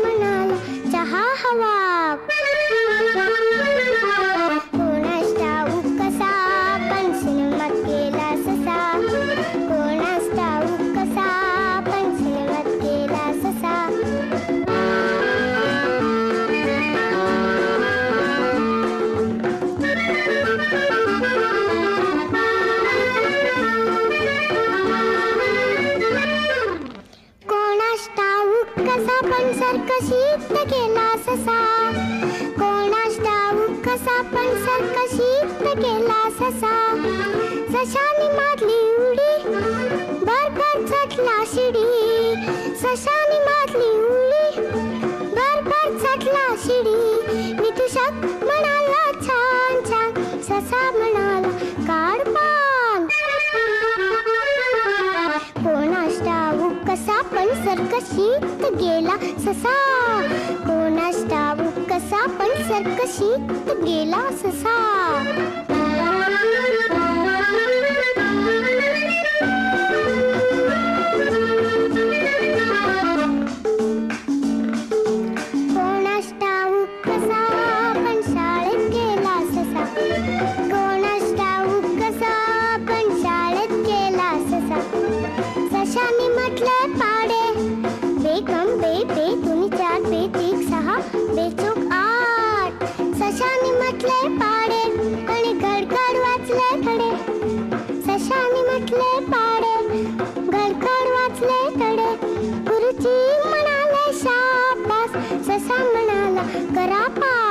म्हणाला चहा हवा. कोणास ठाऊक कसा पण सिनेमात गेला ससा. कोणास ठाऊक कसा पण सिनेमात गेला ससा. कोणास ठाऊक कसा पण सर्कशीत गेला ससा. कोणास ठाऊक कसा पण सर्कशीत गेला ससा. सशानी मारली उडी बरोबर चढला शिडी. सशानी मारली उडी बरोबर चढला शिडी. विदूषक म्हणाला छान छान. ससा म्हणाला काढ पान. कोणास ठाऊक कसा पण सर्कशीत गेला ससा. कोणास ठाऊक कसा पण सर्कशीत गेला ससा. कोणास ठाऊक कसा पण शाळेत गेला ससा. कोणास ठाऊक कसा पण शाळेत गेला ससा. सशाने म्हटले पाडे बेकम बे बे दुनी चार बे तीन सहा बेचूक 8. सशाने म्हटले पाडे आणि गडगड वाचले धडे. सशाने म्हटले पाडे गडगड वाचले धडे. गुरुजी म्हणाले शाबास. ससा म्हणाला करा पाठ.